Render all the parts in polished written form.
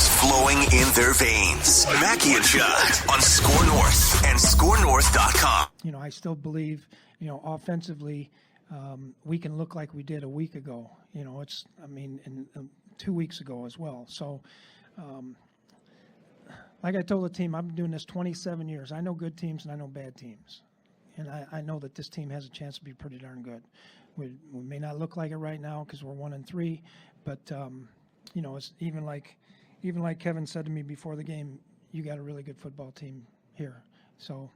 sports flowing in their veins. Mackey and Judd on Score North and ScoreNorth.com. I still believe, offensively, we can look like we did a week ago. And 2 weeks ago as well. So, like I told the team, I've been doing this 27 years. I know good teams and I know bad teams. And I know that this team has a chance to be pretty darn good. We may not look like it right now because we're 1-3, but it's even like Kevin said to me before the game, you got a really good football team here. So,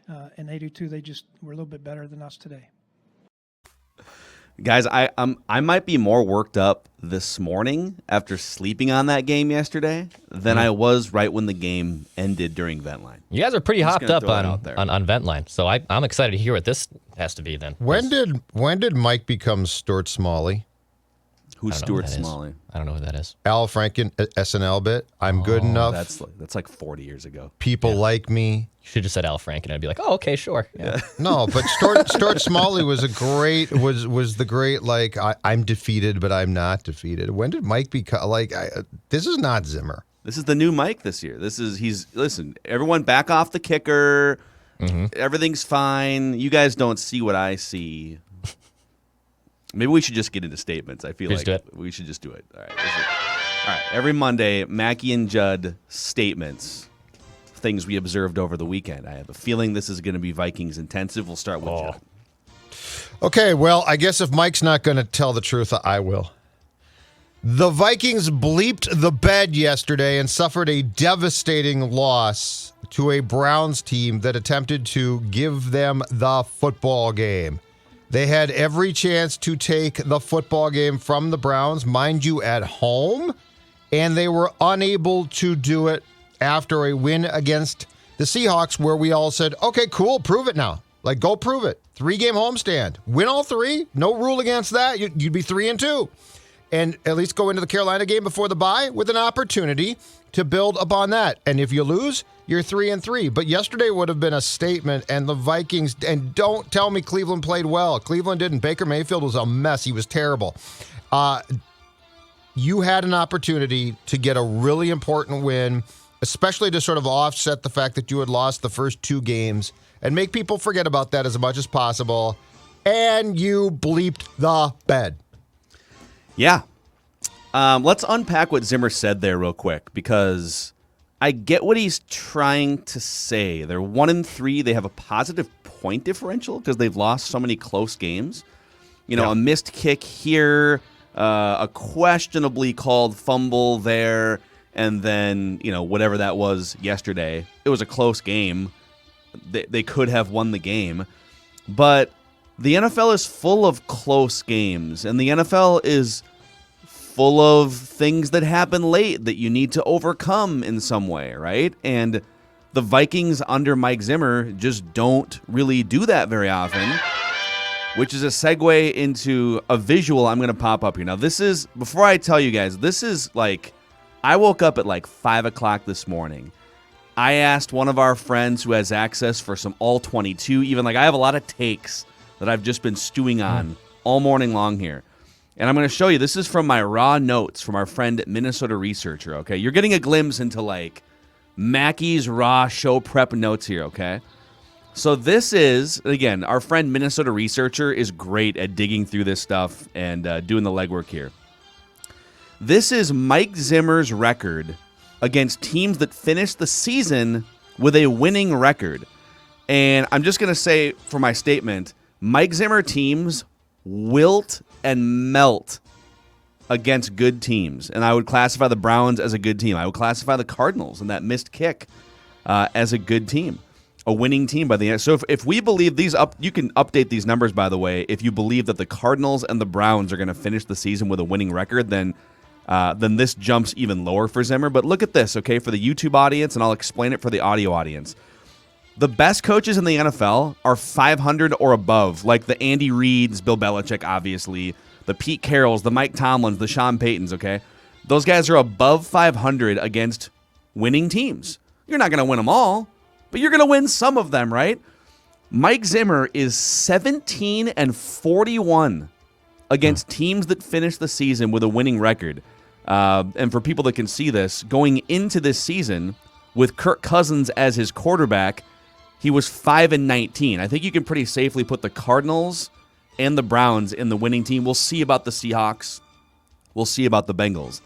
and they do too. They just were a little bit better than us today. Guys, I might be more worked up this morning after sleeping on that game yesterday than I was right when the game ended during Ventline. You guys are pretty hopped up on Ventline, so I'm excited to hear what this has to be then. When did Mike become Stuart Smalley? Who's Stuart Smalley? I don't know who that is. Al Franken SNL bit. I'm good enough. That's like 40 years ago. People like me. You should have said Al Franken. I'd be like, oh, okay, sure. Yeah. No, but Stuart Smalley was the great like I'm defeated, but I'm not defeated. When did Mike become this is not Zimmer. This is the new Mike this year. Listen, everyone back off the kicker. Mm-hmm. Everything's fine. You guys don't see what I see. Maybe we should just get into statements. I feel like we should just do it. All right. Every Monday, Mackey and Judd statements, things we observed over the weekend. I have a feeling this is going to be Vikings intensive. We'll start with Judd. Okay, well, I guess if Mike's not going to tell the truth, I will. The Vikings bleeped the bed yesterday and suffered a devastating loss to a Browns team that attempted to give them the football game. They had every chance to take the football game from the Browns, mind you, at home, and they were unable to do it after a win against the Seahawks, where we all said, okay, cool, prove it now. Like, go prove it. 3-game homestand. Win all 3. No rule against that. You'd be 3-2. And at least go into the Carolina game before the bye with an opportunity to build upon that. And if you lose, you're 3-3. But yesterday would have been a statement, and the Vikings, and don't tell me Cleveland played well. Cleveland didn't. Baker Mayfield was a mess. He was terrible. You had an opportunity to get a really important win, especially to sort of offset the fact that you had lost the first 2 games and make people forget about that as much as possible. And you bleeped the bed. Yeah. Let's unpack what Zimmer said there real quick, because I get what he's trying to say. They're 1-3. They have a positive point differential because they've lost so many close games. A missed kick here, a questionably called fumble there, and then, whatever that was yesterday. It was a close game. They could have won the game. But the NFL is full of close games, and the NFL is full of things that happen late that you need to overcome in some way, right? And the Vikings under Mike Zimmer just don't really do that very often, which is a segue into a visual I'm going to pop up here. Now, this is, before I tell you guys, this is like, I woke up at 5 o'clock this morning. I asked one of our friends who has access for some all-22, even I have a lot of takes that I've just been stewing on all morning long here. And I'm going to show you, this is from my raw notes from our friend Minnesota Researcher, okay? You're getting a glimpse into, Mackey's raw show prep notes here, okay? So this is, again, our friend Minnesota Researcher is great at digging through this stuff and doing the legwork here. This is Mike Zimmer's record against teams that finished the season with a winning record. And I'm just going to say for my statement, Mike Zimmer teams wilt and melt against good teams. And I would classify the Browns as a good team. I would classify the Cardinals and that missed kick as a good team, a winning team by the end. So if we believe these you can update these numbers, by the way. If you believe that the Cardinals and the Browns are going to finish the season with a winning record, then this jumps even lower for Zimmer. But look at this, okay, for the YouTube audience, and I'll explain it for the audio audience. The best coaches in the NFL are 500 or above, like the Andy Reids, Bill Belichick, obviously, the Pete Carrolls, the Mike Tomlins, the Sean Paytons, okay? Those guys are above 500 against winning teams. You're not going to win them all, but you're going to win some of them, right? Mike Zimmer is 17-41 against teams that finish the season with a winning record. And for people that can see this, going into this season with Kirk Cousins as his quarterback, he was 5-19. I think you can pretty safely put the Cardinals and the Browns in the winning team. We'll see about the Seahawks. We'll see about the Bengals.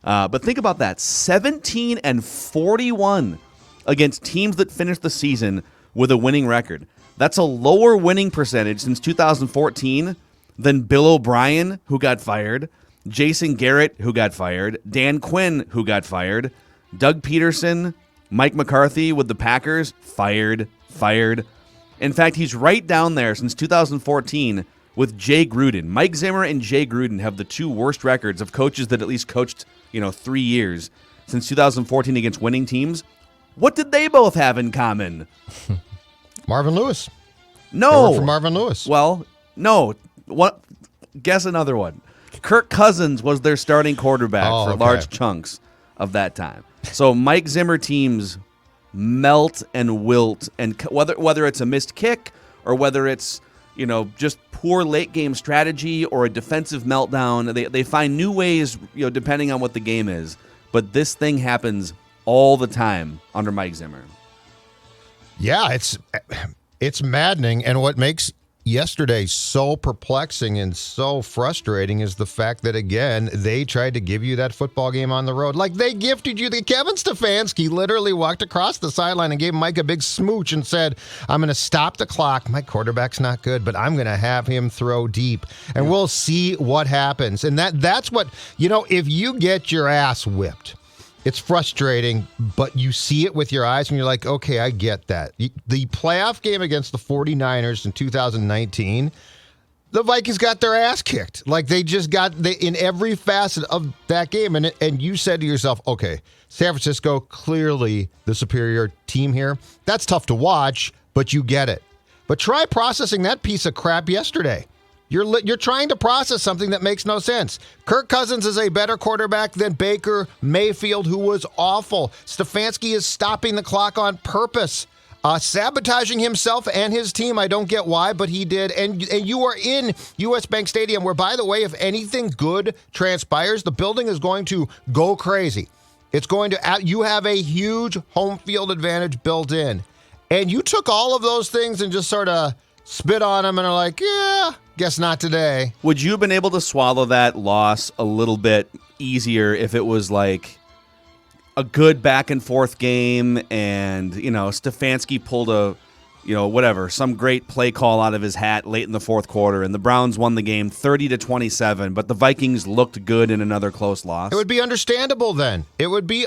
But think about that, 17-41 against teams that finished the season with a winning record. That's a lower winning percentage since 2014 than Bill O'Brien, who got fired, Jason Garrett, who got fired, Dan Quinn, who got fired, Doug Peterson, Mike McCarthy with the Packers, fired. In fact, he's right down there since 2014 with Jay Gruden. Mike Zimmer and Jay Gruden have the two worst records of coaches that at least coached, 3 years since 2014 against winning teams. What did they both have in common? Marvin Lewis. No. From Marvin Lewis. Well, no. What? Guess another one. Kirk Cousins was their starting quarterback for large chunks of that time. So Mike Zimmer teams melt and wilt, and whether it's a missed kick or whether it's just poor late game strategy or a defensive meltdown, they find new ways, depending on what the game is. But this thing happens all the time under Mike Zimmer. Yeah, it's maddening, and what makes yesterday so perplexing and so frustrating is the fact that, again, they tried to give you that football game on the road. Like, they gifted you. Kevin Stefanski literally walked across the sideline and gave Mike a big smooch and said, I'm going to stop the clock. My quarterback's not good, but I'm going to have him throw deep, and we'll see what happens. And that's what, if you get your ass whipped, it's frustrating, but you see it with your eyes and you're like, okay, I get that. The playoff game against the 49ers in 2019, the Vikings got their ass kicked. Like, they just got in every facet of that game. And you said to yourself, okay, San Francisco, clearly the superior team here. That's tough to watch, but you get it. But try processing that piece of crap yesterday. You're trying to process something that makes no sense. Kirk Cousins is a better quarterback than Baker Mayfield, who was awful. Stefanski is stopping the clock on purpose, sabotaging himself and his team. I don't get why, but he did. And you are in U.S. Bank Stadium, where, by the way, if anything good transpires, the building is going to go crazy. It's going to. You have a huge home field advantage built in, and you took all of those things and just sort of spit on them and are like, yeah, guess not today. Would you have been able to swallow that loss a little bit easier if it was like a good back and forth game and, Stefanski pulled some great play call out of his hat late in the fourth quarter and the Browns won the game 30-27, but the Vikings looked good in another close loss? It would be understandable then. It would be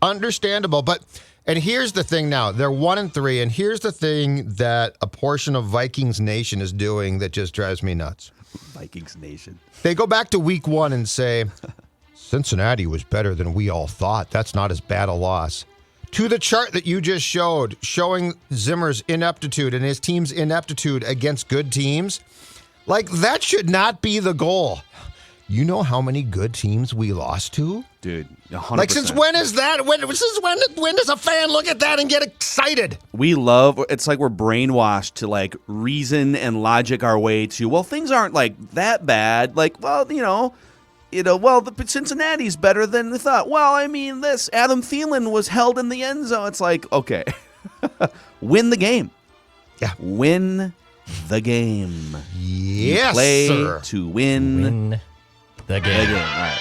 understandable, but... And here's the thing now. They're 1-3, and here's the thing that a portion of Vikings Nation is doing that just drives me nuts. Vikings Nation. They go back to week 1 and say, Cincinnati was better than we all thought. That's not as bad a loss. To the chart that you just showed, showing Zimmer's ineptitude and his team's ineptitude against good teams, like, that should not be the goal. You know how many good teams we lost to? Dude, 100%. Like, since when is that? When does a fan look at that and get excited? It's like we're brainwashed to, like, reason and logic our way to, well, things aren't, like, that bad. Like, well, Cincinnati's better than we thought. Well, I mean, Adam Thielen was held in the end zone. It's like, okay, win the game. Yeah. Win the game. Yes, play sir. To win the game. All right.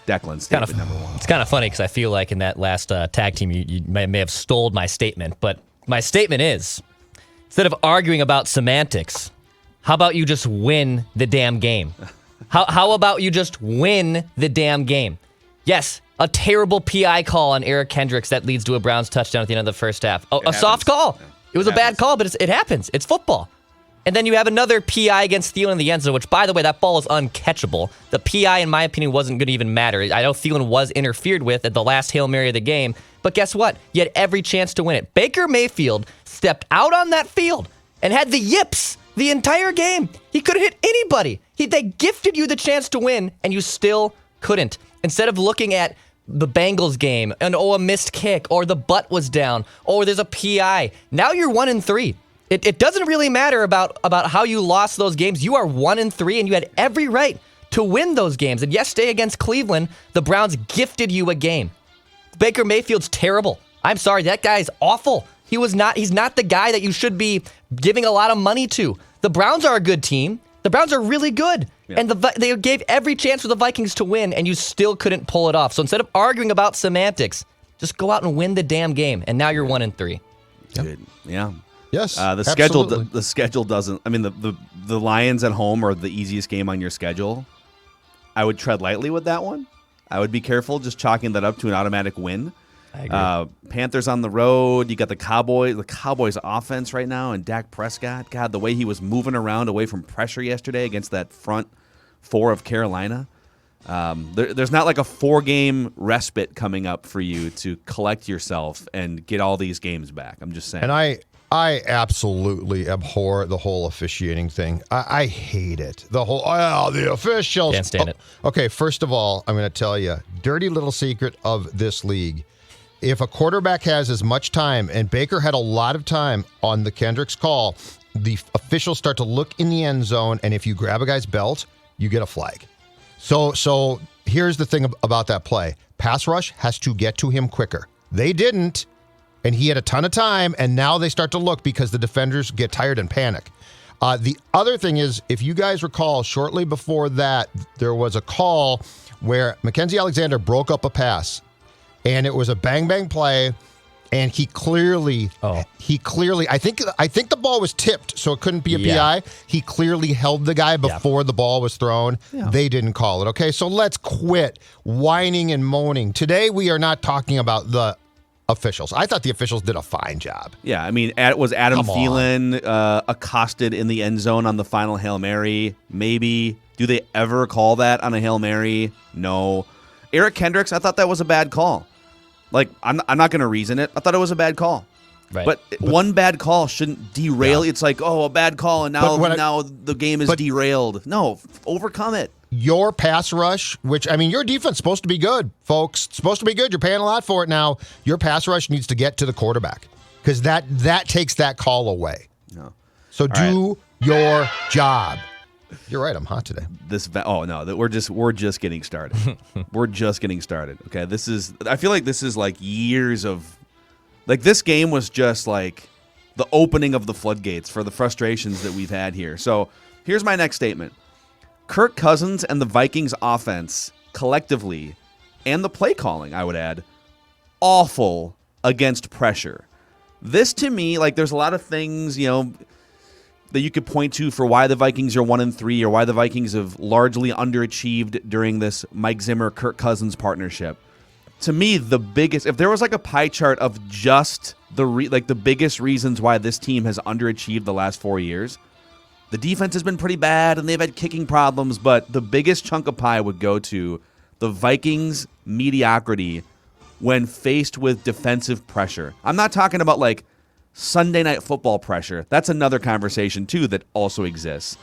Declan's statement number 1. It's kind of funny because I feel like in that last tag team, you may have stole my statement. But my statement is, instead of arguing about semantics, how about you just win the damn game? How about you just win the damn game? Yes, a terrible PI call on Eric Kendricks that leads to a Browns touchdown at the end of the first half. A soft call. Yeah. It was a bad call, but it happens. It's football. And then you have another PI against Thielen in the end zone, which, by the way, that ball is uncatchable. The PI, in my opinion, wasn't going to even matter. I know Thielen was interfered with at the last Hail Mary of the game, but guess what? You had every chance to win it. Baker Mayfield stepped out on that field and had the yips the entire game. He could have hit anybody. They gifted you the chance to win, and you still couldn't. Instead of looking at the Bengals game and, a missed kick, or the butt was down, or there's a PI. Now you're 1-3. It doesn't really matter about how you lost those games. You are 1-3, and you had every right to win those games. And yesterday against Cleveland, the Browns gifted you a game. Baker Mayfield's terrible. I'm sorry, that guy's awful. He's not the guy that you should be giving a lot of money to. The Browns are a good team. The Browns are really good. Yeah. And they gave every chance for the Vikings to win, and you still couldn't pull it off. So instead of arguing about semantics, just go out and win the damn game. And now you're 1-3. Good. Yeah. Yes. The schedule doesn't. I mean, the Lions at home are the easiest game on your schedule. I would tread lightly with that one. I would be careful just chalking that up to an automatic win. I agree. Panthers on the road. You got the Cowboys offense right now, and Dak Prescott. God, the way he was moving around away from pressure yesterday against that front four of Carolina. There's not like a 4-game respite coming up for you to collect yourself and get all these games back. I'm just saying. And I absolutely abhor the whole officiating thing. I hate it. The officials. Can't stand it. Okay, first of all, I'm going to tell you, dirty little secret of this league. If a quarterback has as much time, and Baker had a lot of time on the Kendricks call, the officials start to look in the end zone, and if you grab a guy's belt, you get a flag. So here's the thing about that play. Pass rush has to get to him quicker. They didn't, and he had a ton of time, and now they start to look because the defenders get tired and panic. The other thing is, if you guys recall, shortly before that, there was a call where Mackenzie Alexander broke up a pass, and it was a bang-bang play, and he clearly, I think the ball was tipped, so it couldn't be a PI. He clearly held the guy before the ball was thrown. Yeah. They didn't call it. Okay, so let's quit whining and moaning. Today, we are not talking about the officials. I thought the officials did a fine job. Yeah, I mean, was Adam Thielen accosted in the end zone on the final Hail Mary? Maybe. Do they ever call that on a Hail Mary? No. Eric Kendricks, I thought that was a bad call. Like, I'm not going to reason it. I thought it was a bad call. Right. But one bad call shouldn't derail. Yeah. It's like, a bad call, and now the game is derailed. No, overcome it. Your pass rush, which, I mean, your defense is supposed to be good, folks. It's supposed to be good. You're paying a lot for it now. Your pass rush needs to get to the quarterback because that takes that call away. No. So do your job. You're right. I'm hot today. We're just getting started. We're just getting started. Okay, I feel like this is like years of, like, this game was just like the opening of the floodgates for the frustrations that we've had here. So here's my next statement. Kirk Cousins and the Vikings offense collectively, and the play calling, I would add, awful against pressure. This, to me, like, there's a lot of things, that you could point to for why the Vikings are 1-3 or why the Vikings have largely underachieved during this Mike Zimmer, Kirk Cousins partnership. To me, the biggest, if there was like a pie chart of just the biggest reasons why this team has underachieved the last 4 years, the defense has been pretty bad and they've had kicking problems, but the biggest chunk of pie would go to the Vikings' mediocrity when faced with defensive pressure. I'm not talking about like Sunday Night Football pressure. That's another conversation too that also exists.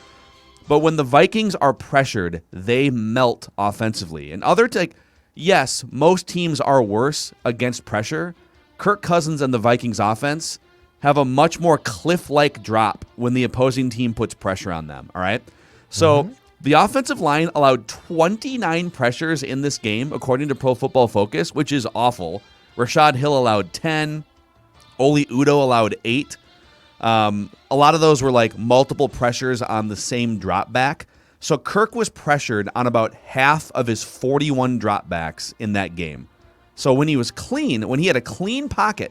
But when the Vikings are pressured, they melt offensively. And yes, most teams are worse against pressure. Kirk Cousins and the Vikings offense have a much more cliff-like drop when the opposing team puts pressure on them, all right? So the offensive line allowed 29 pressures in this game, according to Pro Football Focus, which is awful. Rashad Hill allowed 10. Oli Udoh allowed 8. A lot of those were like multiple pressures on the same drop back. So Kirk was pressured on about half of his 41 dropbacks in that game. So when he had a clean pocket,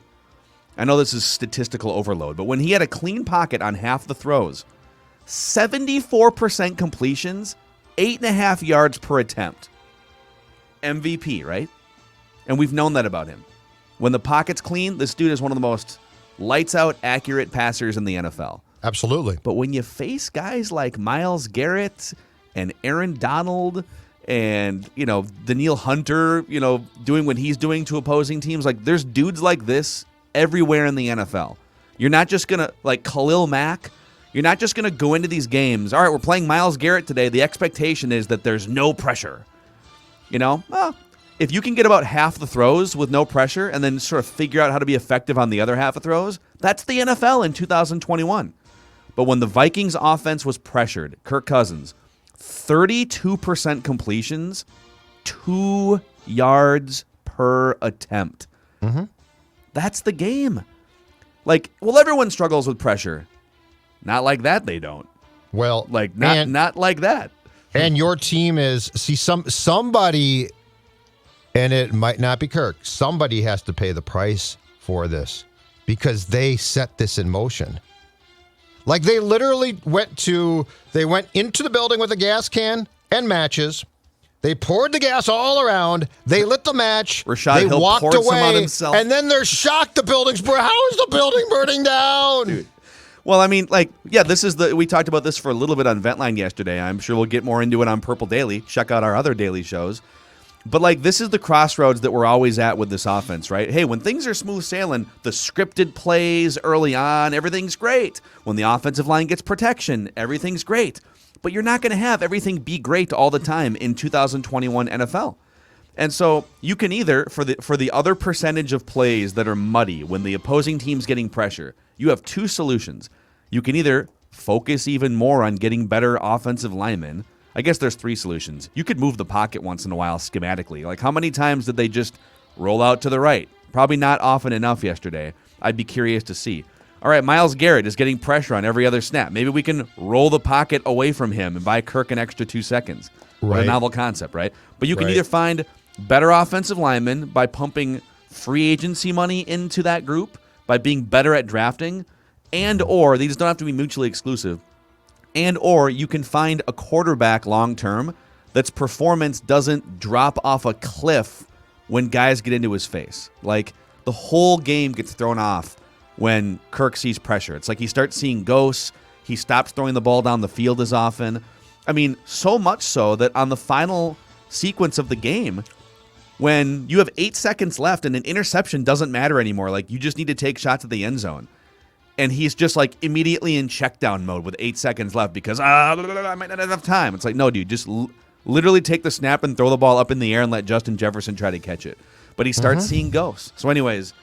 I know this is statistical overload, but when he had a clean pocket on half the throws, 74% completions, 8.5 yards per attempt. MVP, right? And we've known that about him. When the pocket's clean, this dude is one of the most lights-out accurate passers in the NFL. Absolutely. But when you face guys like Myles Garrett and Aaron Donald and, Danielle Hunter, doing what he's doing to opposing teams, like, there's dudes like this everywhere in the NFL. You're not just going to, like Khalil Mack, you're not just going to go into these games, all right, we're playing Myles Garrett today. The expectation is that there's no pressure. If you can get about half the throws with no pressure and then sort of figure out how to be effective on the other half of throws, that's the NFL in 2021. But when the Vikings offense was pressured, Kirk Cousins, 32% completions, 2 yards per attempt. Mm-hmm. That's the game. Like, well, everyone struggles with pressure. Not like that, they don't. Well, Like, not like that. And your team is, somebody, and it might not be Kirk, somebody has to pay the price for this because they set this in motion. Like, they literally went into the building with a gas can and matches. They poured the gas all around. They lit the match. Rashad they Hill walked poured away, some on himself. and then they're shocked the building's burning. How is the building burning down? Dude. Well, I mean, like, yeah, we talked about this for a little bit on Ventline yesterday. I'm sure we'll get more into it on Purple Daily. Check out our other daily shows. But, like, this is the crossroads that we're always at with this offense, right? Hey, when things are smooth sailing, the scripted plays early on, everything's great. When the offensive line gets protection, everything's great. But you're not going to have everything be great all the time in 2021 NFL. And so you can either, for the other percentage of plays that are muddy when the opposing team's getting pressure, you have 2 solutions. You can either focus even more on getting better offensive linemen. I guess there's 3 solutions. You could move the pocket once in a while schematically. Like, how many times did they just roll out to the right? Probably not often enough yesterday. I'd be curious to see. All right, Myles Garrett is getting pressure on every other snap. Maybe we can roll the pocket away from him and buy Kirk an extra 2 seconds. What a novel concept, right? But you can either find better offensive linemen by pumping free agency money into that group, by being better at drafting, and or these don't have to be mutually exclusive, and or you can find a quarterback long-term that's performance doesn't drop off a cliff when guys get into his face. Like, the whole game gets thrown off when Kirk sees pressure. It's like he starts seeing ghosts. He stops throwing the ball down the field as often. I mean, so much so that on the final sequence of the game, when you have 8 seconds left and an interception doesn't matter anymore, like, you just need to take shots at the end zone. And he's just, like, immediately in check down mode with 8 seconds left because, I might not have enough time. It's like, no, dude, just literally take the snap and throw the ball up in the air and let Justin Jefferson try to catch it. But he starts seeing ghosts. So anyways,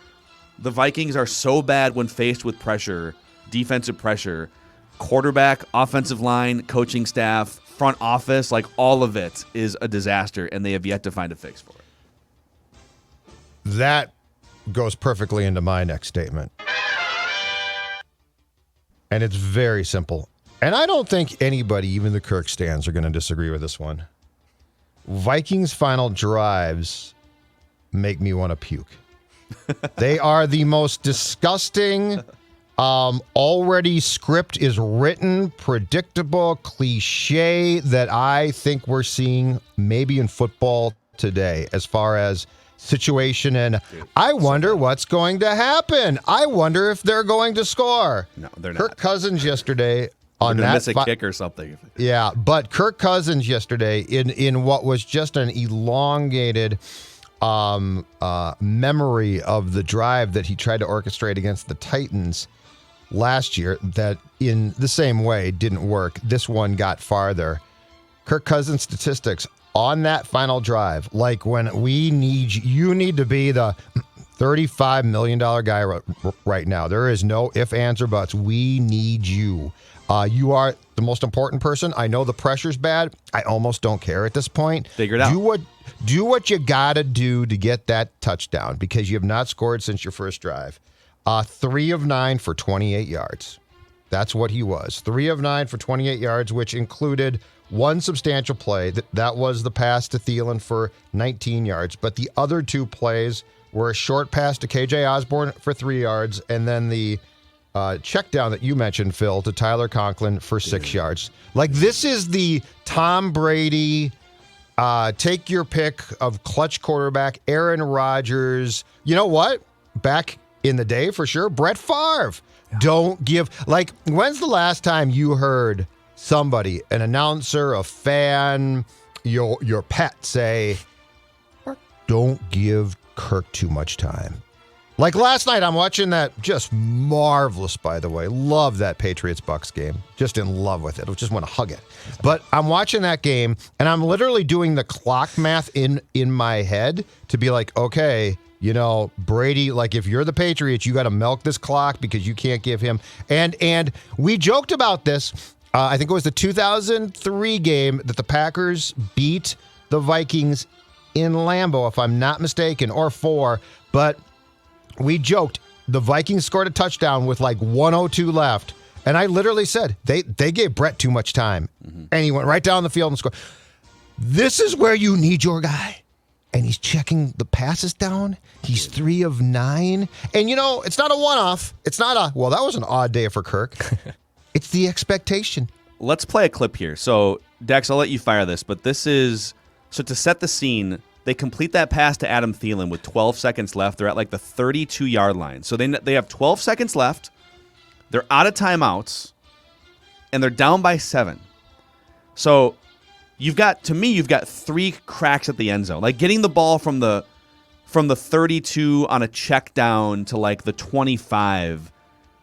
the Vikings are so bad when faced with pressure, defensive pressure, quarterback, offensive line, coaching staff, front office, like, all of it is a disaster, and they have yet to find a fix for it. That goes perfectly into my next statement. And it's very simple. And I don't think anybody, even the Kirk stands, are going to disagree with this one. Vikings' final drives make me want to puke. They are the most disgusting, already script is written, predictable, cliche that I think we're seeing maybe in football today as far as situation. And I wonder what's going to happen. I wonder if they're going to score. No, they're not. Kirk Cousins yesterday on that. Miss a kick or something. Yeah, but Kirk Cousins yesterday in what was just an elongated memory of the drive that he tried to orchestrate against the Titans last year that in the same way didn't work. This one got farther. Kirk Cousins statistics on that final drive, like when you need to be the $35 million guy right now. There is no ifs, ands, or buts. We need you. You are the most important person. I know the pressure's bad. I almost don't care at this point. Figure it out. Do what you got to do to get that touchdown because you have not scored since your first drive. 3 of 9 for 28 yards. That's what he was. 3 of 9 for 28 yards, which included one substantial play. That was the pass to Thielen for 19 yards. But the other 2 plays were a short pass to KJ Osborne for 3 yards, and then the check down that you mentioned, Phil, to Tyler Conklin for 6 yards. Like, this is the Tom Brady, take your pick of clutch quarterback, Aaron Rodgers. You know what? Back in the day, for sure, Brett Favre. Yeah. Don't give, like, when's the last time you heard somebody, an announcer, a fan, your pet say, don't give Kirk too much time? Like last night, I'm watching that, just marvelous, by the way. Love that Patriots-Bucks game. Just in love with it. I just want to hug it. But I'm watching that game, and I'm literally doing the clock math in my head to be like, okay, you know, Brady, like, if you're the Patriots, you got to milk this clock because you can't give him. And we joked about this I think it was the 2003 game that the Packers beat the Vikings in Lambeau, if I'm not mistaken, or 4. But we joked, the Vikings scored a touchdown with like 1:02 left. And I literally said, they gave Brett too much time. And he went right down the field and scored. This is where you need your guy. And he's checking the passes down. He's 3 of 9. And, it's not a one-off. It's not that was an odd day for Kirk. It's the expectation. Let's play a clip here. So, Dex, I'll let you fire this, but this is... So to set the scene, they complete that pass to Adam Thielen with 12 seconds left. They're at like the 32-yard line. So they have 12 seconds left. They're out of timeouts, and they're down by 7. So you've got 3 cracks at the end zone. Like getting the ball from the 32 on a check down to like the 25.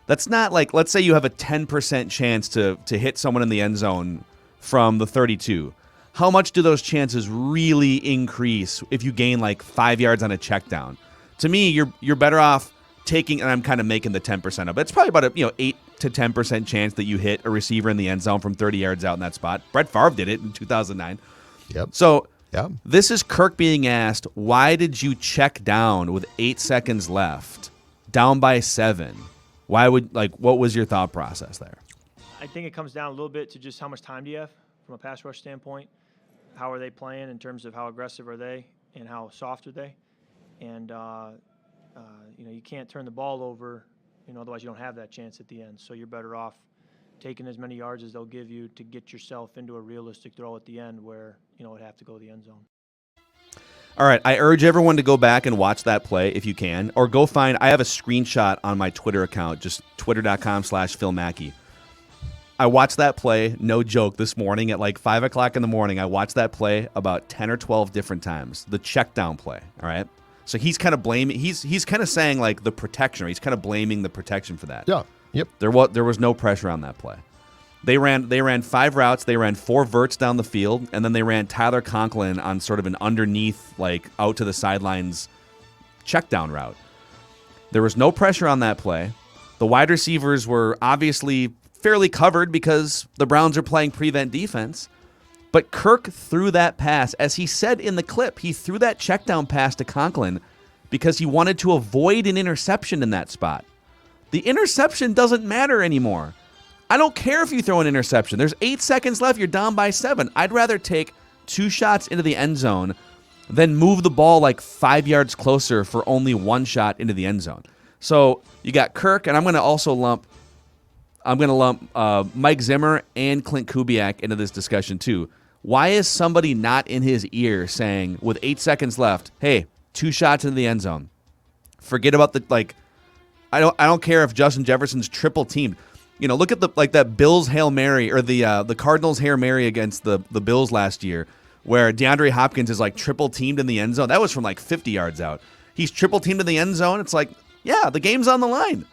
That's not like, let's say you have a 10% chance to hit someone in the end zone from the 32. How much do those chances really increase if you gain like 5 yards on a check down? To me, you're better off taking, and I'm kind of making the 10% up. It's probably about a 8 to 10% chance that you hit a receiver in the end zone from 30 yards out in that spot. Brett Favre did it in 2009. Yep. So yep. This is Kirk being asked, why did you check down with 8 seconds left, down by 7? What was your thought process there? I think it comes down a little bit to just how much time do you have from a pass rush standpoint. How are they playing in terms of how aggressive are they and how soft are they? And, you can't turn the ball over, otherwise you don't have that chance at the end. So you're better off taking as many yards as they'll give you to get yourself into a realistic throw at the end where, it'd have to go the end zone. All right, I urge everyone to go back and watch that play if you can, or go find, I have a screenshot on my Twitter account, just twitter.com/Phil Mackey. I watched that play, no joke, this morning at like 5 o'clock in the morning. I watched that play about 10 or 12 different times, the check down play, all right? So he's kind of blaming, he's kind of saying like the protection, or he's kind of blaming the protection for that. Yeah, yep. There was no pressure on that play. They ran 5 routes, they ran 4 verts down the field, and then they ran Tyler Conklin on sort of an underneath, like out to the sidelines check down route. There was no pressure on that play. The wide receivers were obviously fairly covered because the Browns are playing prevent defense. But Kirk threw that pass, as he said in the clip, he threw that check down pass to Conklin because he wanted to avoid an interception in that spot. The interception doesn't matter anymore. I don't care if you throw an interception. There's 8 seconds left. You're down by 7. I'd rather take 2 shots into the end zone than move the ball like 5 yards closer for only 1 shot into the end zone. So you got Kirk, and I'm going to lump Mike Zimmer and Clint Kubiak into this discussion too. Why is somebody not in his ear saying, with 8 seconds left, hey, 2 shots into the end zone? Forget about I don't care if Justin Jefferson's triple teamed. Look at that Bills Hail Mary, or the Cardinals Hail Mary against the Bills last year, where DeAndre Hopkins is like triple teamed in the end zone. That was from like 50 yards out. He's triple teamed in the end zone. It's like, yeah, the game's on the line.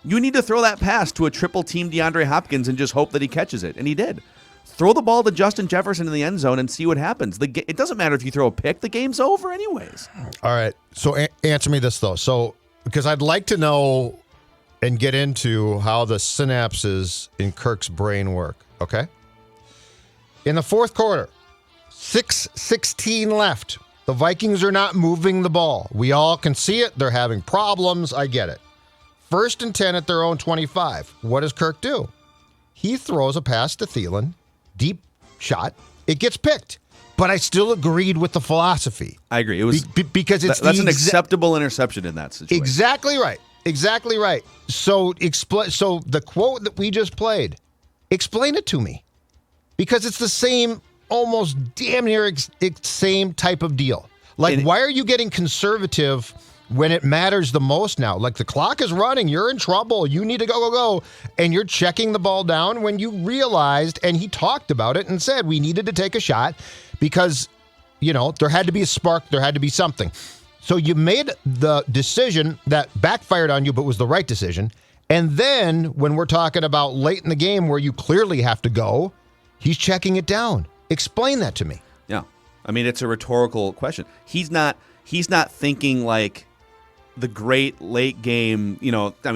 You need to throw that pass to a triple team DeAndre Hopkins and just hope that he catches it. And he did. Throw the ball to Justin Jefferson in the end zone and see what happens. It doesn't matter if you throw a pick. The game's over anyways. All right. So answer me this, though. So, because I'd like to know and get into how the synapses in Kirk's brain work, okay? In the fourth quarter, 6:16 left. The Vikings are not moving the ball. We all can see it. They're having problems. I get it. 1st and 10 at their own 25. What does Kirk do? He throws a pass to Thielen. Deep shot. It gets picked. But I still agreed with the philosophy. I agree. It was because that's an acceptable interception in that situation. Exactly right. Exactly right. So the quote that we just played, explain it to me. Because it's the same, almost damn near same type of deal. Why are you getting conservative when it matters the most now? Like, the clock is running. You're in trouble. You need to go. And you're checking the ball down when you realized, and he talked about it and said, we needed to take a shot because, there had to be a spark. There had to be something. So you made the decision that backfired on you, but was the right decision. And then when we're talking about late in the game where you clearly have to go, he's checking it down. Explain that to me. Yeah. I mean, it's a rhetorical question. He's not thinking like the great late game,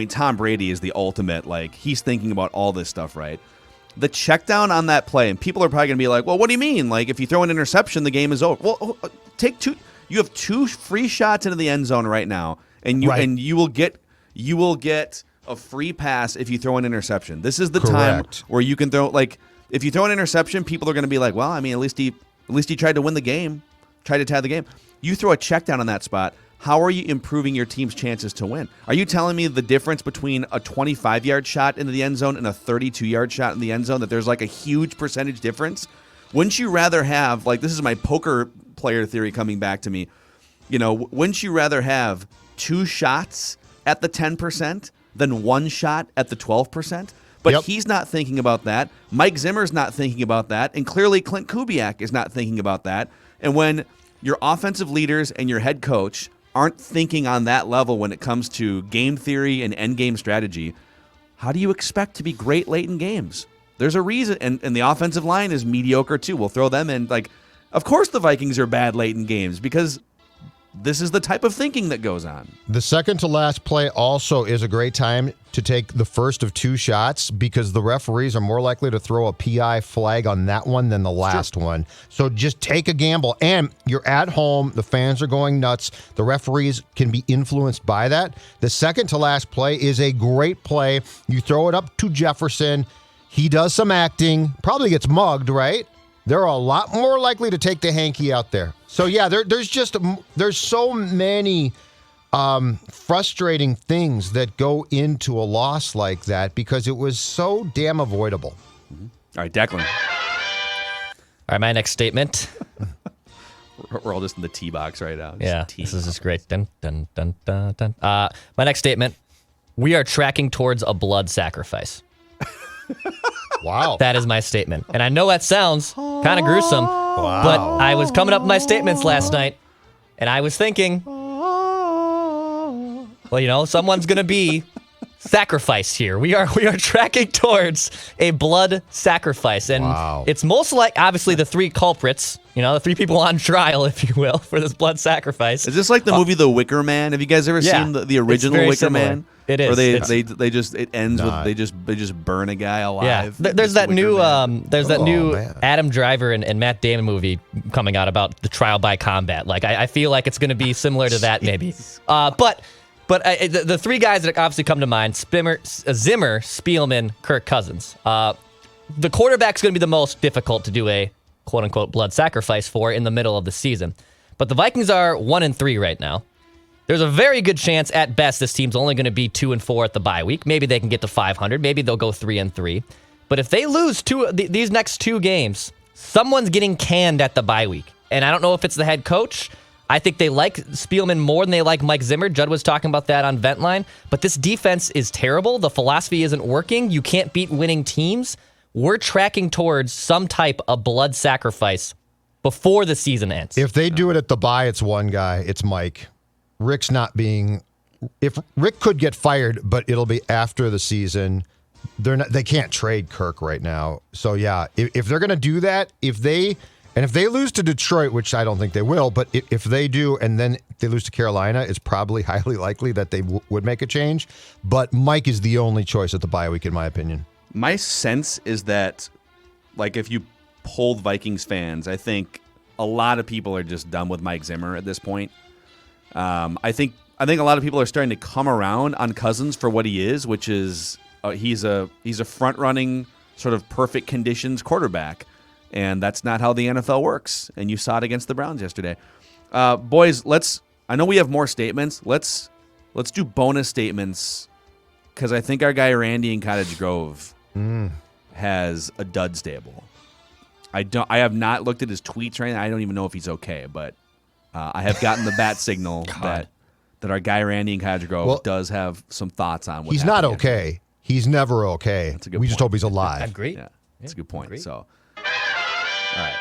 Tom Brady is the ultimate, he's thinking about all this stuff, right? the check down on that play, and people are probably going to be like, well, what do you mean? Like, if you throw an interception, the game is over. Well, take two. You have 2 free shots into the end zone right now, and you will get a free pass if you throw an interception. This is the time where you can throw, like, if you throw an interception, people are going to be like, well, I mean, at least he tried to win the game, tried to tie the game. You throw a check down on that spot. How are you improving your team's chances to win? Are you telling me the difference between a 25-yard shot into the end zone and a 32-yard shot in the end zone, that there's like a huge percentage difference? Wouldn't you rather have, like, this is my poker player theory coming back to me, wouldn't you rather have 2 shots at the 10% than 1 shot at the 12%? But he's not thinking about that. Mike Zimmer's not thinking about that. And clearly Clint Kubiak is not thinking about that. And when your offensive leaders and your head coach aren't thinking on that level when it comes to game theory and end game strategy, how do you expect to be great late in games? There's a reason. And the offensive line is mediocre too. We'll throw them in. Like, of course the Vikings are bad late in games because this is the type of thinking that goes on. The second to last play also is a great time to take the first of 2 shots because the referees are more likely to throw a PI flag on that one than the last one. So just take a gamble. And you're at home. The fans are going nuts. The referees can be influenced by that. The second to last play is a great play. You throw it up to Jefferson. He does some acting. Probably gets mugged, right? They're a lot more likely to take the hanky out there. So, yeah, there's so many frustrating things that go into a loss like that because it was so damn avoidable. All right, Declan. All right, my next statement. We're all just in the tee box right now. This is just great. Dun, dun, dun, dun, dun. My next statement. We are tracking towards a blood sacrifice. Wow. That is my statement. And I know that sounds kind of gruesome, but I was coming up with my statements last night, and I was thinking, well, someone's going to be sacrificed here. We are tracking towards a blood sacrifice. And it's most like, obviously, the 3 culprits, the 3 people on trial, if you will, for this blood sacrifice. Is this like the movie The Wicker Man? Have you guys ever seen the original Wicker similar. Man? It is. Or it ends with they just burn a guy alive. Yeah. There's that new Adam Driver and Matt Damon movie coming out about the trial by combat. Like I feel like it's going to be similar to that maybe. But the 3 guys that obviously come to mind: Zimmer, Spielman, Kirk Cousins. The quarterback's going to be the most difficult to do a quote unquote blood sacrifice for in the middle of the season. But the Vikings are 1-3 right now. There's a very good chance, at best, this team's only going to be 2-4 at the bye week. Maybe they can get to 500. Maybe they'll go 3-3. But if they lose these next 2 games, someone's getting canned at the bye week. And I don't know if it's the head coach. I think they like Spielman more than they like Mike Zimmer. Judd was talking about that on Ventline. But this defense is terrible. The philosophy isn't working. You can't beat winning teams. We're tracking towards some type of blood sacrifice before the season ends. If they do it at the bye, it's one guy. It's Mike. Rick's not being. If Rick could get fired, but it'll be after the season. They can't trade Kirk right now. So yeah, if they're going to do that, if they lose to Detroit, which I don't think they will, but if they do, and then they lose to Carolina, it's probably highly likely that they would make a change. But Mike is the only choice at the bye week, in my opinion. My sense is that, like, if you polled Vikings fans, I think a lot of people are just done with Mike Zimmer at this point. I think a lot of people are starting to come around on Cousins for what he is, which is he's a front-running sort of perfect conditions quarterback, and that's not how the NFL works. And you saw it against the Browns yesterday. Boys, I know we have more statements. Let's do bonus statements because I think our guy Randy in Cottage Grove has a dud stable. I have not looked at his tweets right now. I don't even know if he's okay, but. I have gotten the bat signal that our guy Randy in Cottage Grove does have some thoughts on what he's not okay. He's never okay. That's a good we point. just hope he's alive. Agreed. Yeah, that's a good point. So, all right.